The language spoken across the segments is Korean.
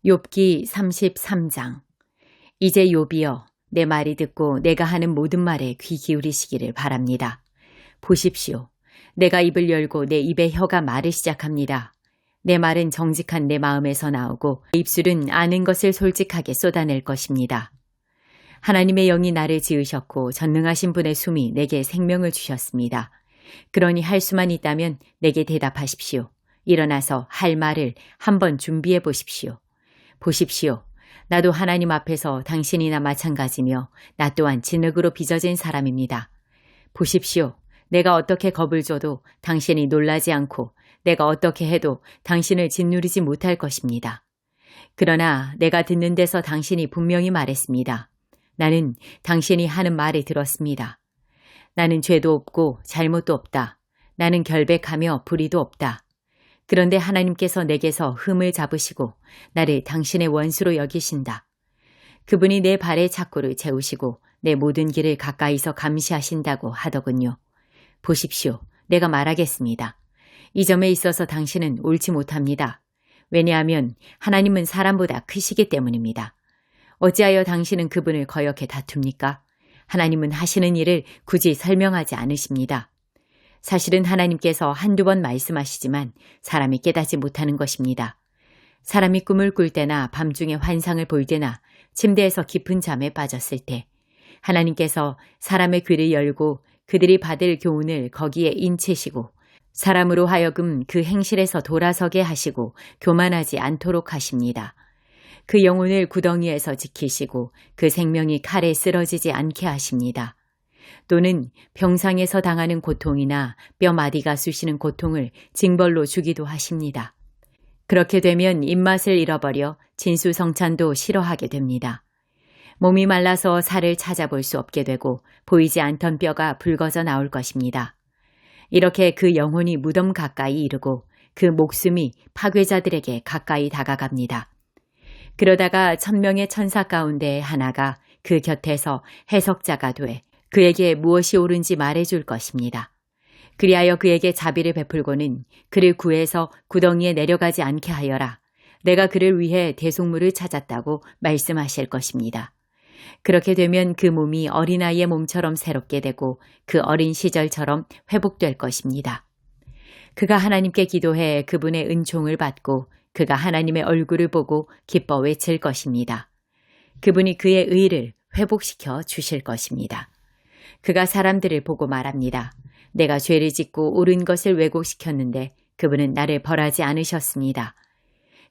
욥기 33장. 이제 욥이여, 내 말이 듣고 내가 하는 모든 말에 귀 기울이시기를 바랍니다. 보십시오. 내가 입을 열고 내 입의 혀가 말을 시작합니다. 내 말은 정직한 내 마음에서 나오고 내 입술은 아는 것을 솔직하게 쏟아낼 것입니다. 하나님의 영이 나를 지으셨고 전능하신 분의 숨이 내게 생명을 주셨습니다. 그러니 할 수만 있다면 내게 대답하십시오. 일어나서 할 말을 한번 준비해 보십시오. 보십시오. 나도 하나님 앞에서 당신이나 마찬가지며 나 또한 진흙으로 빚어진 사람입니다. 보십시오. 내가 어떻게 겁을 줘도 당신이 놀라지 않고 내가 어떻게 해도 당신을 짓누르지 못할 것입니다. 그러나 내가 듣는 데서 당신이 분명히 말했습니다. 나는 당신이 하는 말을 들었습니다. 나는 죄도 없고 잘못도 없다. 나는 결백하며 불의도 없다. 그런데 하나님께서 내게서 흠을 잡으시고 나를 당신의 원수로 여기신다. 그분이 내 발에 착고를 채우시고 내 모든 길을 가까이서 감시하신다고 하더군요. 보십시오. 내가 말하겠습니다. 이 점에 있어서 당신은 옳지 못합니다. 왜냐하면 하나님은 사람보다 크시기 때문입니다. 어찌하여 당신은 그분을 거역해 다툽니까? 하나님은 하시는 일을 굳이 설명하지 않으십니다. 사실은 하나님께서 한두 번 말씀하시지만 사람이 깨닫지 못하는 것입니다. 사람이 꿈을 꿀 때나 밤중에 환상을 볼 때나 침대에서 깊은 잠에 빠졌을 때 하나님께서 사람의 귀를 열고 그들이 받을 교훈을 거기에 인치시고 사람으로 하여금 그 행실에서 돌아서게 하시고 교만하지 않도록 하십니다. 그 영혼을 구덩이에서 지키시고 그 생명이 칼에 쓰러지지 않게 하십니다. 또는 병상에서 당하는 고통이나 뼈마디가 쑤시는 고통을 징벌로 주기도 하십니다. 그렇게 되면 입맛을 잃어버려 진수성찬도 싫어하게 됩니다. 몸이 말라서 살을 찾아볼 수 없게 되고 보이지 않던 뼈가 붉어져 나올 것입니다. 이렇게 그 영혼이 무덤 가까이 이르고 그 목숨이 파괴자들에게 가까이 다가갑니다. 그러다가 1000명의 천사 가운데 하나가 그 곁에서 해석자가 돼 그에게 무엇이 옳은지 말해줄 것입니다. 그리하여 그에게 자비를 베풀고는 그를 구해서 구덩이에 내려가지 않게 하여라. 내가 그를 위해 대속물을 찾았다고 말씀하실 것입니다. 그렇게 되면 그 몸이 어린아이의 몸처럼 새롭게 되고 그 어린 시절처럼 회복될 것입니다. 그가 하나님께 기도해 그분의 은총을 받고 그가 하나님의 얼굴을 보고 기뻐 외칠 것입니다. 그분이 그의 의를 회복시켜 주실 것입니다. 그가 사람들을 보고 말합니다. 내가 죄를 짓고 옳은 것을 왜곡시켰는데 그분은 나를 벌하지 않으셨습니다.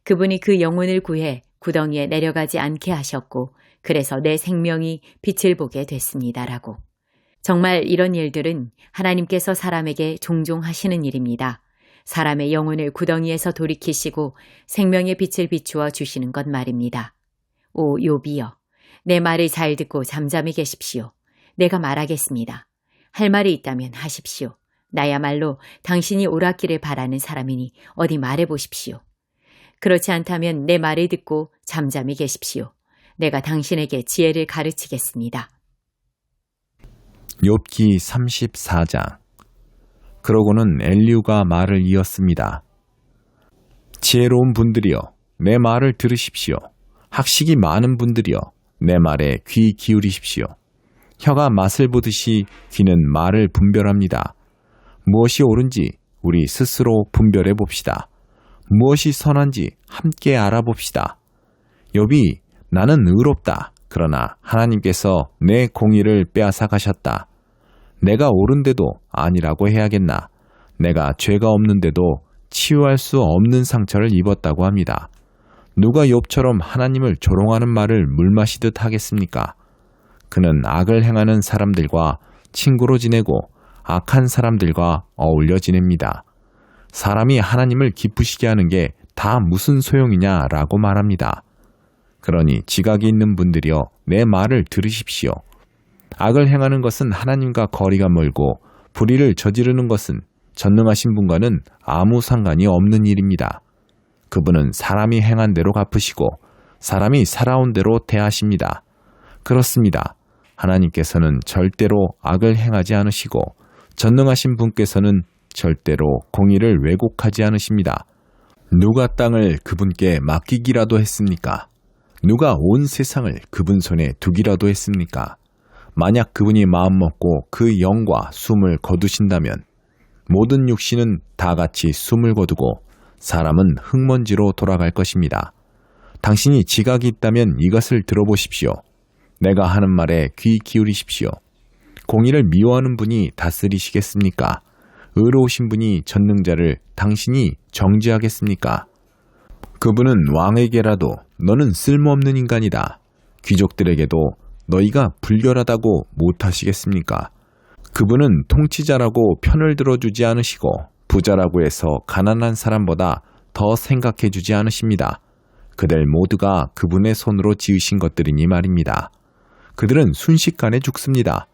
그분이 그 영혼을 구해 구덩이에 내려가지 않게 하셨고 그래서 내 생명이 빛을 보게 됐습니다라고. 정말 이런 일들은 하나님께서 사람에게 종종 하시는 일입니다. 사람의 영혼을 구덩이에서 돌이키시고 생명의 빛을 비추어 주시는 것 말입니다. 오 욥이여, 내 말을 잘 듣고 잠잠히 계십시오. 내가 말하겠습니다. 할 말이 있다면 하십시오. 나야말로 당신이 옳았기를 바라는 사람이니 어디 말해보십시오. 그렇지 않다면 내 말을 듣고 잠잠히 계십시오. 내가 당신에게 지혜를 가르치겠습니다. 욥기 34장. 그러고는 엘리후가 말을 이었습니다. 지혜로운 분들이여, 내 말을 들으십시오. 학식이 많은 분들이여, 내 말에 귀 기울이십시오. 혀가 맛을 보듯이 귀는 말을 분별합니다. 무엇이 옳은지 우리 스스로 분별해 봅시다. 무엇이 선한지 함께 알아봅시다. 욥이 나는 의롭다. 그러나 하나님께서 내 공의를 빼앗아 가셨다. 내가 옳은데도 아니라고 해야겠나. 내가 죄가 없는데도 치유할 수 없는 상처를 입었다고 합니다. 누가 욥처럼 하나님을 조롱하는 말을 물마시듯 하겠습니까? 그는 악을 행하는 사람들과 친구로 지내고 악한 사람들과 어울려 지냅니다. 사람이 하나님을 기쁘시게 하는 게 다 무슨 소용이냐라고 말합니다. 그러니 지각이 있는 분들이여, 내 말을 들으십시오. 악을 행하는 것은 하나님과 거리가 멀고 불의를 저지르는 것은 전능하신 분과는 아무 상관이 없는 일입니다. 그분은 사람이 행한 대로 갚으시고 사람이 살아온 대로 대하십니다. 그렇습니다. 하나님께서는 절대로 악을 행하지 않으시고 전능하신 분께서는 절대로 공의를 왜곡하지 않으십니다. 누가 땅을 그분께 맡기기라도 했습니까? 누가 온 세상을 그분 손에 두기라도 했습니까? 만약 그분이 마음먹고 그 영과 숨을 거두신다면 모든 육신은 다 같이 숨을 거두고 사람은 흙먼지로 돌아갈 것입니다. 당신이 지각이 있다면 이것을 들어보십시오. 내가 하는 말에 귀 기울이십시오. 공의를 미워하는 분이 다스리시겠습니까? 의로우신 분이 전능자를 당신이 정죄하겠습니까? 그분은 왕에게라도 너는 쓸모없는 인간이다. 귀족들에게도 너희가 불결하다고 못하시겠습니까? 그분은 통치자라고 편을 들어주지 않으시고 부자라고 해서 가난한 사람보다 더 생각해주지 않으십니다. 그들 모두가 그분의 손으로 지으신 것들이니 말입니다. 그들은 순식간에 죽습니다.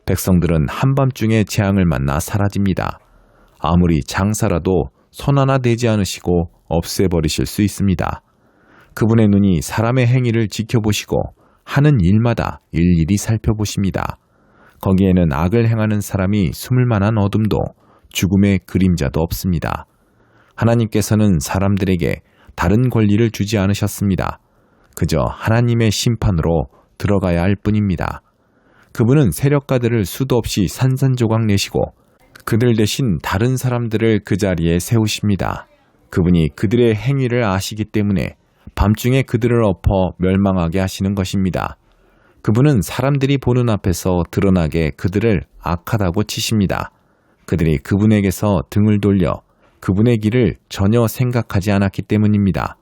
백성들은 한밤중에 재앙을 만나 사라집니다. 아무리 장사라도 손 하나 대지 않으시고 없애버리실 수 있습니다. 그분의 눈이 사람의 행위를 지켜보시고 하는 일마다 일일이 살펴보십니다. 거기에는 악을 행하는 사람이 숨을 만한 어둠도 죽음의 그림자도 없습니다. 하나님께서는 사람들에게 다른 권리를 주지 않으셨습니다. 그저 하나님의 심판으로 들어가야 할 뿐입니다. 그분은 세력가들을 수도 없이 산산조각 내시고 그들 대신 다른 사람들을 그 자리에 세우십니다. 그분이 그들의 행위를 아시기 때문에 밤중에 그들을 엎어 멸망하게 하시는 것입니다. 그분은 사람들이 보는 앞에서 드러나게 그들을 악하다고 치십니다. 그들이 그분에게서 등을 돌려 그분의 길을 전혀 생각하지 않았기 때문입니다.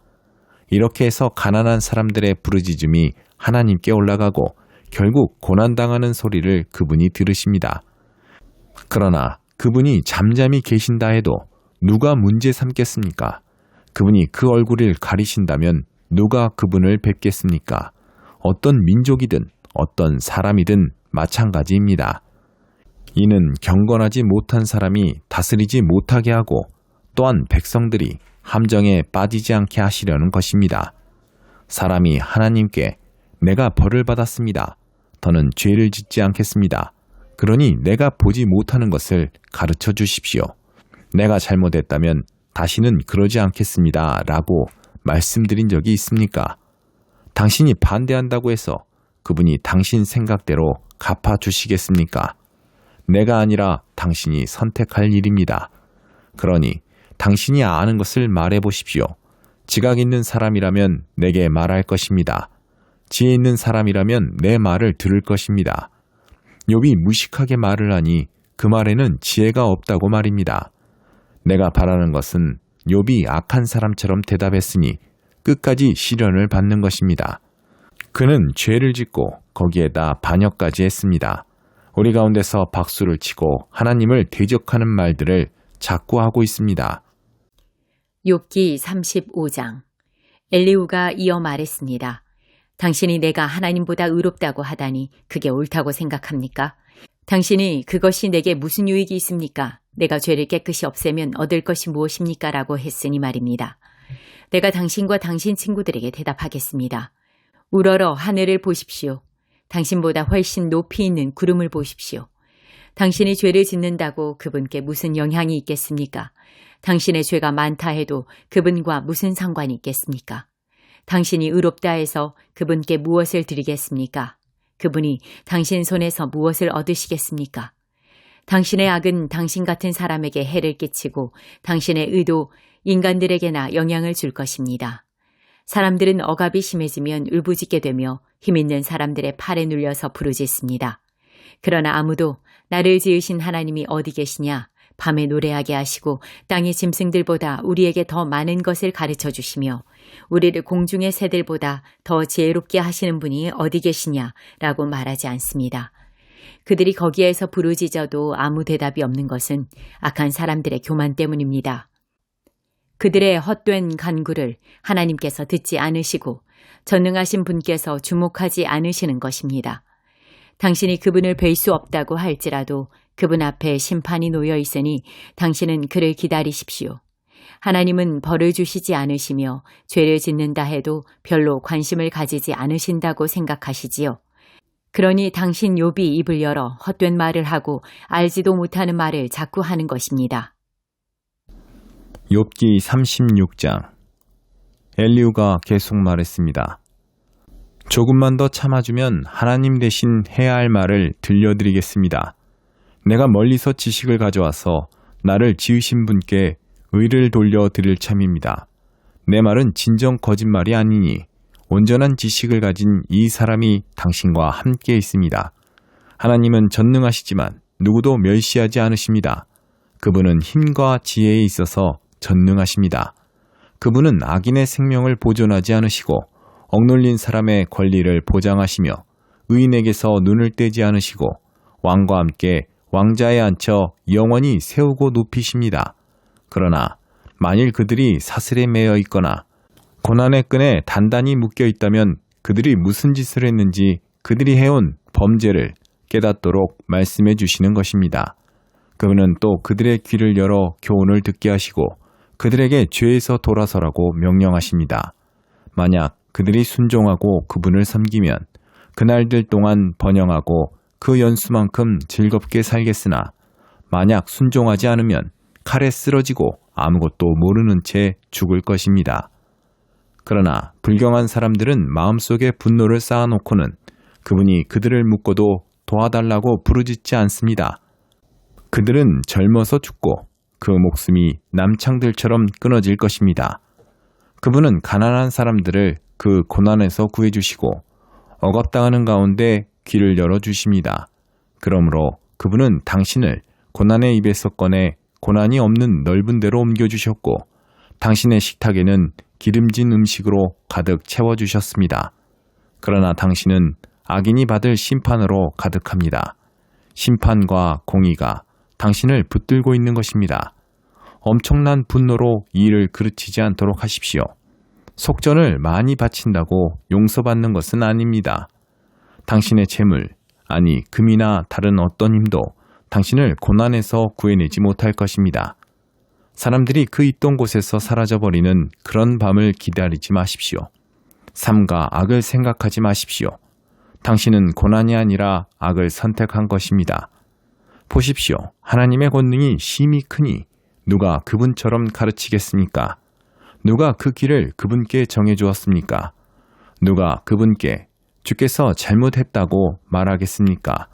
이렇게 해서 가난한 사람들의 부르짖음이 하나님께 올라가고 결국 고난당하는 소리를 그분이 들으십니다. 그러나 그분이 잠잠히 계신다 해도 누가 문제 삼겠습니까? 그분이 그 얼굴을 가리신다면 누가 그분을 뵙겠습니까? 어떤 민족이든 어떤 사람이든 마찬가지입니다. 이는 경건하지 못한 사람이 다스리지 못하게 하고 또한 백성들이 함정에 빠지지 않게 하시려는 것입니다. 사람이 하나님께 내가 벌을 받았습니다. 더는 죄를 짓지 않겠습니다. 그러니 내가 보지 못하는 것을 가르쳐 주십시오. 내가 잘못했다면 다시는 그러지 않겠습니다. 라고 말씀드린 적이 있습니까? 당신이 반대한다고 해서 그분이 당신 생각대로 갚아주시겠습니까? 내가 아니라 당신이 선택할 일입니다. 그러니 당신이 아는 것을 말해보십시오. 지각 있는 사람이라면 내게 말할 것입니다. 지혜 있는 사람이라면 내 말을 들을 것입니다. 욥이 무식하게 말을 하니 그 말에는 지혜가 없다고 말입니다. 내가 바라는 것은 욥이 악한 사람처럼 대답했으니 끝까지 시련을 받는 것입니다. 그는 죄를 짓고 거기에다 반역까지 했습니다. 우리 가운데서 박수를 치고 하나님을 대적하는 말들을 자꾸 하고 있습니다. 욥기 35장. 엘리후가 이어 말했습니다. 당신이 내가 하나님보다 의롭다고 하다니 그게 옳다고 생각합니까? 당신이 그것이 내게 무슨 유익이 있습니까? 내가 죄를 깨끗이 없애면 얻을 것이 무엇입니까? 라고 했으니 말입니다. 내가 당신과 당신 친구들에게 대답하겠습니다. 우러러 하늘을 보십시오. 당신보다 훨씬 높이 있는 구름을 보십시오. 당신이 죄를 짓는다고 그분께 무슨 영향이 있겠습니까? 당신의 죄가 많다 해도 그분과 무슨 상관이 있겠습니까? 당신이 의롭다 해서 그분께 무엇을 드리겠습니까? 그분이 당신 손에서 무엇을 얻으시겠습니까? 당신의 악은 당신 같은 사람에게 해를 끼치고 당신의 의도 인간들에게나 영향을 줄 것입니다. 사람들은 억압이 심해지면 울부짖게 되며 힘있는 사람들의 팔에 눌려서 부르짖습니다. 그러나 아무도 나를 지으신 하나님이 어디 계시냐? 밤에 노래하게 하시고 땅의 짐승들보다 우리에게 더 많은 것을 가르쳐 주시며 우리를 공중의 새들보다 더 지혜롭게 하시는 분이 어디 계시냐라고 말하지 않습니다. 그들이 거기에서 부르짖어도 아무 대답이 없는 것은 악한 사람들의 교만 때문입니다. 그들의 헛된 간구를 하나님께서 듣지 않으시고 전능하신 분께서 주목하지 않으시는 것입니다. 당신이 그분을 뵐 수 없다고 할지라도 그분 앞에 심판이 놓여 있으니 당신은 그를 기다리십시오. 하나님은 벌을 주시지 않으시며 죄를 짓는다 해도 별로 관심을 가지지 않으신다고 생각하시지요. 그러니 당신 욥이 입을 열어 헛된 말을 하고 알지도 못하는 말을 자꾸 하는 것입니다. 욥기 36장. 엘리후가 계속 말했습니다. 조금만 더 참아주면 하나님 대신 해야 할 말을 들려드리겠습니다. 내가 멀리서 지식을 가져와서 나를 지으신 분께 의를 돌려드릴 참입니다. 내 말은 진정 거짓말이 아니니 온전한 지식을 가진 이 사람이 당신과 함께 있습니다. 하나님은 전능하시지만 누구도 멸시하지 않으십니다. 그분은 힘과 지혜에 있어서 전능하십니다. 그분은 악인의 생명을 보존하지 않으시고 억눌린 사람의 권리를 보장하시며 의인에게서 눈을 떼지 않으시고 왕과 함께 왕자에 앉혀 영원히 세우고 높이십니다. 그러나 만일 그들이 사슬에 매여 있거나 고난의 끈에 단단히 묶여 있다면 그들이 무슨 짓을 했는지 그들이 해온 범죄를 깨닫도록 말씀해 주시는 것입니다. 그분은 또 그들의 귀를 열어 교훈을 듣게 하시고 그들에게 죄에서 돌아서라고 명령하십니다. 만약 그들이 순종하고 그분을 섬기면 그날들 동안 번영하고 그 연수만큼 즐겁게 살겠으나 만약 순종하지 않으면 칼에 쓰러지고 아무것도 모르는 채 죽을 것입니다. 그러나 불경한 사람들은 마음속에 분노를 쌓아놓고는 그분이 그들을 묶어도 도와달라고 부르짖지 않습니다. 그들은 젊어서 죽고 그 목숨이 남창들처럼 끊어질 것입니다. 그분은 가난한 사람들을 그 고난에서 구해주시고 억압당하는 가운데 귀를 열어주십니다. 그러므로 그분은 당신을 고난의 입에서 꺼내 고난이 없는 넓은 데로 옮겨주셨고 당신의 식탁에는 기름진 음식으로 가득 채워주셨습니다. 그러나 당신은 악인이 받을 심판으로 가득합니다. 심판과 공의가 당신을 붙들고 있는 것입니다. 엄청난 분노로 이 일을 그르치지 않도록 하십시오. 속전을 많이 바친다고 용서받는 것은 아닙니다. 당신의 재물, 아니 금이나 다른 어떤 힘도 당신을 고난에서 구해내지 못할 것입니다. 사람들이 그 있던 곳에서 사라져버리는 그런 밤을 기다리지 마십시오. 삶과 악을 생각하지 마십시오. 당신은 고난이 아니라 악을 선택한 것입니다. 보십시오. 하나님의 권능이 심히 크니 누가 그분처럼 가르치겠습니까? 누가 그 길을 그분께 정해주었습니까? 누가 그분께 주께서 잘못했다고 말하겠습니까?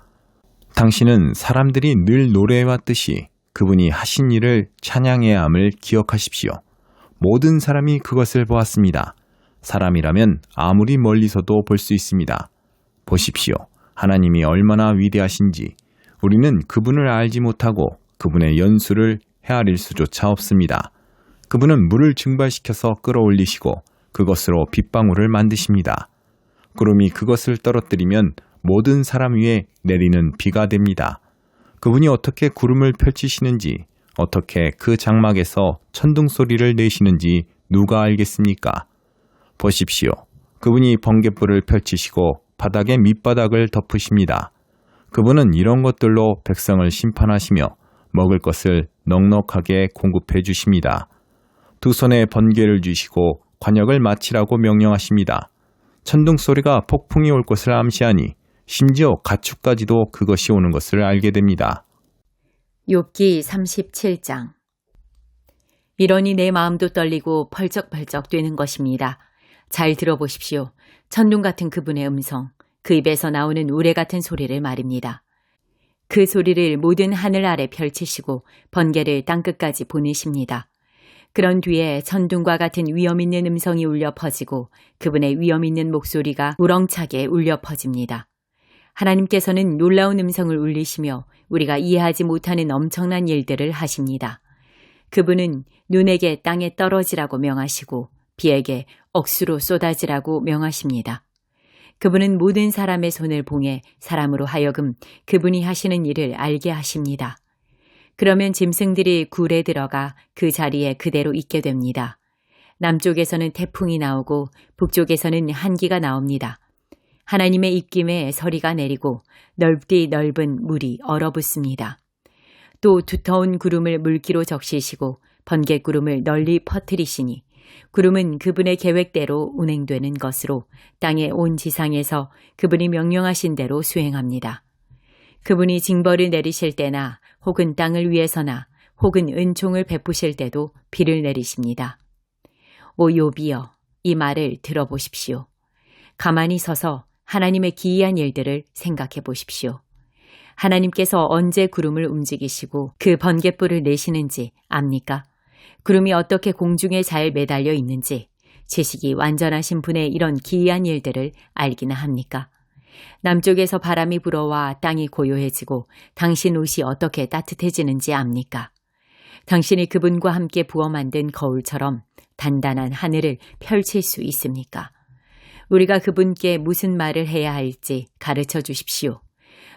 당신은 사람들이 늘 노래해왔듯이 그분이 하신 일을 찬양해야 함을 기억하십시오. 모든 사람이 그것을 보았습니다. 사람이라면 아무리 멀리서도 볼 수 있습니다. 보십시오. 하나님이 얼마나 위대하신지 우리는 그분을 알지 못하고 그분의 연수를 헤아릴 수조차 없습니다. 그분은 물을 증발시켜서 끌어올리시고 그것으로 빗방울을 만드십니다. 구름이 그것을 떨어뜨리면 모든 사람 위에 내리는 비가 됩니다. 그분이 어떻게 구름을 펼치시는지 어떻게 그 장막에서 천둥 소리를 내시는지 누가 알겠습니까? 보십시오. 그분이 번갯불을 펼치시고 바닥의 밑바닥을 덮으십니다. 그분은 이런 것들로 백성을 심판하시며 먹을 것을 넉넉하게 공급해 주십니다. 두 손에 번개를 쥐시고 관역을 마치라고 명령하십니다. 천둥 소리가 폭풍이 올 것을 암시하니 심지어 가축까지도 그것이 오는 것을 알게 됩니다. 욥기 37장. 이러니 내 마음도 떨리고 펄쩍펄쩍 뛰는 것입니다. 잘 들어보십시오. 천둥 같은 그분의 음성, 그 입에서 나오는 우레 같은 소리를 말입니다. 그 소리를 모든 하늘 아래 펼치시고 번개를 땅끝까지 보내십니다. 그런 뒤에 천둥과 같은 위험 있는 음성이 울려 퍼지고 그분의 위험 있는 목소리가 우렁차게 울려 퍼집니다. 하나님께서는 놀라운 음성을 울리시며 우리가 이해하지 못하는 엄청난 일들을 하십니다. 그분은 눈에게 땅에 떨어지라고 명하시고 비에게 억수로 쏟아지라고 명하십니다. 그분은 모든 사람의 손을 봉해 사람으로 하여금 그분이 하시는 일을 알게 하십니다. 그러면 짐승들이 굴에 들어가 그 자리에 그대로 있게 됩니다. 남쪽에서는 태풍이 나오고 북쪽에서는 한기가 나옵니다. 하나님의 입김에 서리가 내리고 넓디 넓은 물이 얼어붙습니다. 또 두터운 구름을 물기로 적시시고 번갯구름을 널리 퍼뜨리시니 구름은 그분의 계획대로 운행되는 것으로 땅의 온 지상에서 그분이 명령하신 대로 수행합니다. 그분이 징벌을 내리실 때나 혹은 땅을 위해서나 혹은 은총을 베푸실 때도 비를 내리십니다. 오 욥이여, 이 말을 들어보십시오. 가만히 서서 하나님의 기이한 일들을 생각해 보십시오. 하나님께서 언제 구름을 움직이시고 그 번갯불을 내시는지 압니까? 구름이 어떻게 공중에 잘 매달려 있는지 지식이 완전하신 분의 이런 기이한 일들을 알기나 합니까? 남쪽에서 바람이 불어와 땅이 고요해지고 당신 옷이 어떻게 따뜻해지는지 압니까? 당신이 그분과 함께 부어 만든 거울처럼 단단한 하늘을 펼칠 수 있습니까? 우리가 그분께 무슨 말을 해야 할지 가르쳐 주십시오.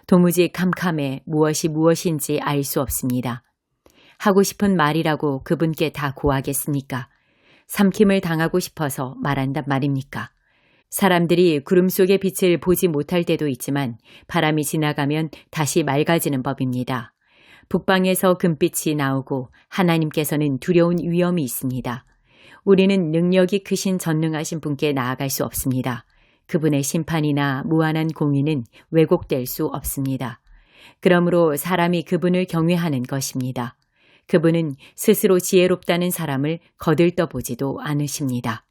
도무지 캄캄해 무엇인지 알 수 없습니다. 하고 싶은 말이라고 그분께 다 고하겠습니까? 삼킴을 당하고 싶어서 말한단 말입니까? 사람들이 구름 속의 빛을 보지 못할 때도 있지만 바람이 지나가면 다시 맑아지는 법입니다. 북방에서 금빛이 나오고 하나님께서는 두려운 위험이 있습니다. 우리는 능력이 크신 전능하신 분께 나아갈 수 없습니다. 그분의 심판이나 무한한 공의는 왜곡될 수 없습니다. 그러므로 사람이 그분을 경외하는 것입니다. 그분은 스스로 지혜롭다는 사람을 거들떠보지도 않으십니다.